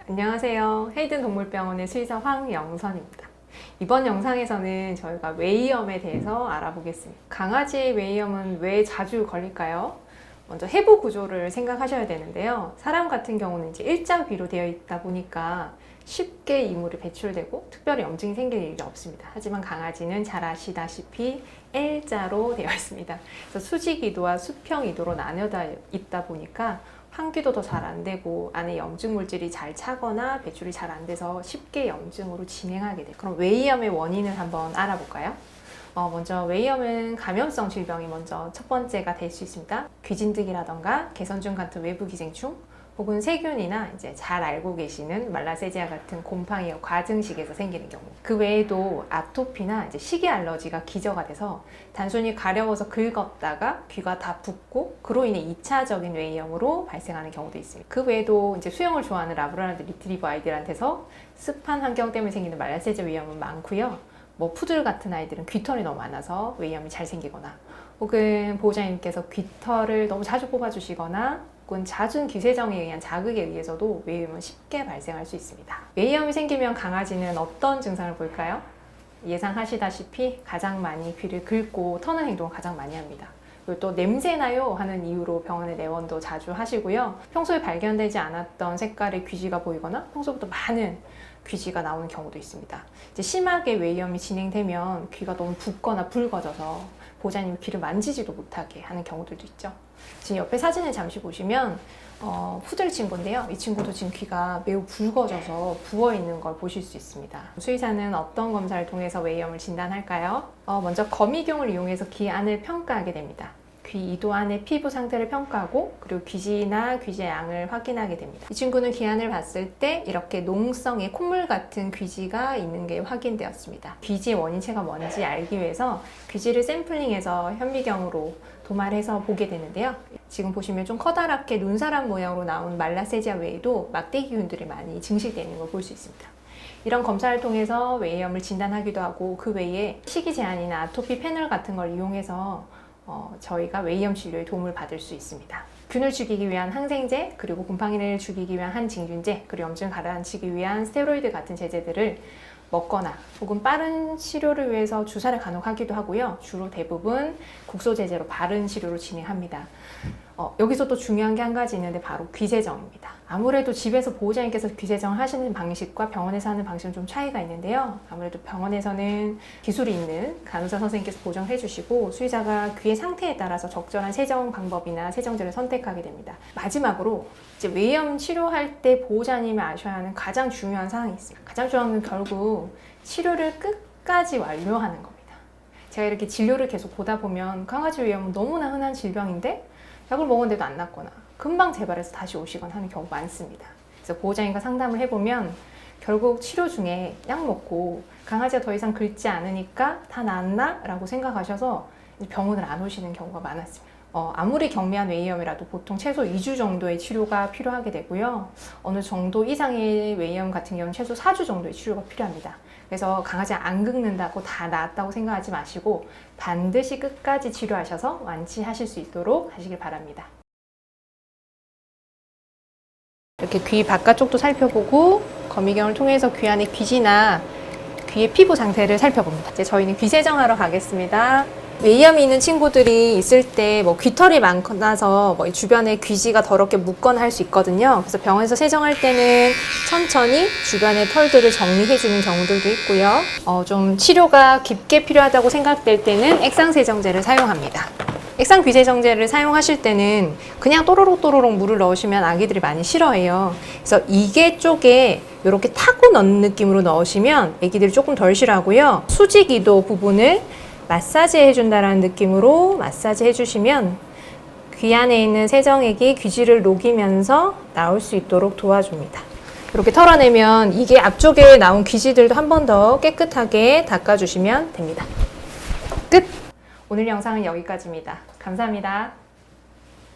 안녕하세요. 헤이든 동물병원의 수의사 황영선입니다. 이번 영상에서는 저희가 웨이염에 대해서 알아보겠습니다. 강아지의 웨이염은 왜 자주 걸릴까요? 먼저 해부 구조를 생각하셔야 되는데요. 사람 같은 경우는 이제 일자귀로 되어 있다 보니까 쉽게 이물이 배출되고 특별히 염증이 생길 일이 없습니다. 하지만 강아지는 잘 아시다시피 L자로 되어 있습니다. 그래서 수직이도와 수평이도로 나뉘어져 있다 보니까 환기도 더 잘 안 되고 안에 염증 물질이 잘 차거나 배출이 잘 안 돼서 쉽게 염증으로 진행하게 돼요. 그럼 웨이염의 원인을 한번 알아볼까요? 먼저 웨이염은 감염성 질병이 먼저 첫 번째가 될 수 있습니다. 귀진드기라던가 개선증 같은 외부 기생충, 혹은 세균이나 이제 잘 알고 계시는 말라세지아 같은 곰팡이와 과증식에서 생기는 경우. 그 외에도 아토피나 이제 식이 알러지가 기저가 돼서 단순히 가려워서 긁었다가 귀가 다 붓고 그로 인해 2차적인 웨이염으로 발생하는 경우도 있습니다. 그 외에도 이제 수영을 좋아하는 라브라도 리트리버 아이들한테서 습한 환경 때문에 생기는 말라세지아 웨이염은 많고요. 뭐 푸들 같은 아이들은 귀털이 너무 많아서 웨이염이 잘 생기거나, 혹은 보호자님께서 귀털을 너무 자주 뽑아주시거나, 혹은 잦은 귀세정에 의한 자극에 의해서도 웨이염은 쉽게 발생할 수 있습니다. 웨이염이 생기면 강아지는 어떤 증상을 볼까요? 예상하시다시피 가장 많이 귀를 긁고 터는 행동을 가장 많이 합니다. 그리고 또 냄새나요 하는 이유로 병원에 내원도 자주 하시고요. 평소에 발견되지 않았던 색깔의 귀지가 보이거나 평소부터 많은 귀지가 나오는 경우도 있습니다. 이제 심하게 웨이염이 진행되면 귀가 너무 붓거나 붉어져서 보호자님이 귀를 만지지도 못하게 하는 경우들도 있죠. 지금 옆에 사진을 잠시 보시면 푸들 친구인데요. 이 친구도 지금 귀가 매우 붉어져서 부어있는 걸 보실 수 있습니다. 수의사는 어떤 검사를 통해서 웨이염을 진단할까요? 먼저 거미경을 이용해서 귀 안을 평가하게 됩니다. 귀 이도 안의 피부 상태를 평가하고, 그리고 귀지나 귀지의 양을 확인하게 됩니다. 이 친구는 귀 안을 봤을 때 이렇게 농성의 콧물 같은 귀지가 있는 게 확인되었습니다. 귀지의 원인체가 뭔지 알기 위해서 귀지를 샘플링해서 현미경으로 도말해서 보게 되는데요. 지금 보시면 좀 커다랗게 눈사람 모양으로 나온 말라세지아 외에도 막대기균들이 많이 증식되어 걸 볼 수 있습니다. 이런 검사를 통해서 웨이염을 진단하기도 하고, 그 외에 식이 제한이나 아토피 패널 같은 걸 이용해서 저희가 웨이염 치료에 도움을 받을 수 있습니다. 균을 죽이기 위한 항생제, 그리고 곰팡이를 죽이기 위한 항진균제, 그리고 염증을 가라앉히기 위한 스테로이드 같은 제제들을 먹거나, 혹은 빠른 치료를 위해서 주사를 간혹 하기도 하고요. 주로 대부분 국소제제로 바른 치료로 진행합니다. 여기서 또 중요한 게 한 가지 있는데 바로 귀세정입니다. 아무래도 집에서 보호자님께서 귀세정을 하시는 방식과 병원에서 하는 방식은 좀 차이가 있는데요. 아무래도 병원에서는 기술이 있는 간호사 선생님께서 보정을 해주시고, 수의사가 귀의 상태에 따라서 적절한 세정 방법이나 세정제를 선택하게 됩니다. 마지막으로 이제 웨이염 치료할 때 보호자님이 아셔야 하는 가장 중요한 사항이 있습니다. 가장 중요한 건 결국 치료를 끝까지 완료하는 겁니다. 제가 이렇게 진료를 계속 보다 보면 강아지 웨이염은 너무나 흔한 질병인데 약을 먹었는데도 안 낫거나 금방 재발해서 다시 오시거나 하는 경우 많습니다. 그래서 보호자님과 상담을 해보면 결국 치료 중에 약 먹고 강아지가 더 이상 긁지 않으니까 다 나았나? 라고 생각하셔서 병원을 안 오시는 경우가 많았습니다. 아무리 경미한 웨이염이라도 보통 최소 2주 정도의 치료가 필요하게 되고요. 어느 정도 이상의 웨이염 같은 경우는 최소 4주 정도의 치료가 필요합니다. 그래서 강아지가 안 긁는다고 다 나았다고 생각하지 마시고 반드시 끝까지 치료하셔서 완치하실 수 있도록 하시길 바랍니다. 이렇게 귀 바깥쪽도 살펴보고 거미경을 통해서 귀 안의 귀지나 귀의 피부 상태를 살펴봅니다. 이제 저희는 귀 세정하러 가겠습니다. 웨이염이 있는 친구들이 있을 때 뭐 귀털이 많아서 뭐 주변에 귀지가 더럽게 묻거나 할 수 있거든요. 그래서 병원에서 세정할 때는 천천히 주변의 털들을 정리해주는 경우들도 있고요. 좀 치료가 깊게 필요하다고 생각될 때는 액상 세정제를 사용합니다. 액상 귀세정제를 사용하실 때는 그냥 또로록 물을 넣으시면 아기들이 많이 싫어해요. 그래서 이게 쪽에 이렇게 타고 넣는 느낌으로 넣으시면 아기들이 조금 덜 싫어하고요. 수직이도 부분을 마사지 해준다라는 느낌으로 마사지 해주시면 귀 안에 있는 세정액이 귀지를 녹이면서 나올 수 있도록 도와줍니다. 이렇게 털어내면 이게 앞쪽에 나온 귀지들도 한 번 더 깨끗하게 닦아주시면 됩니다. 끝! 오늘 영상은 여기까지입니다. 감사합니다.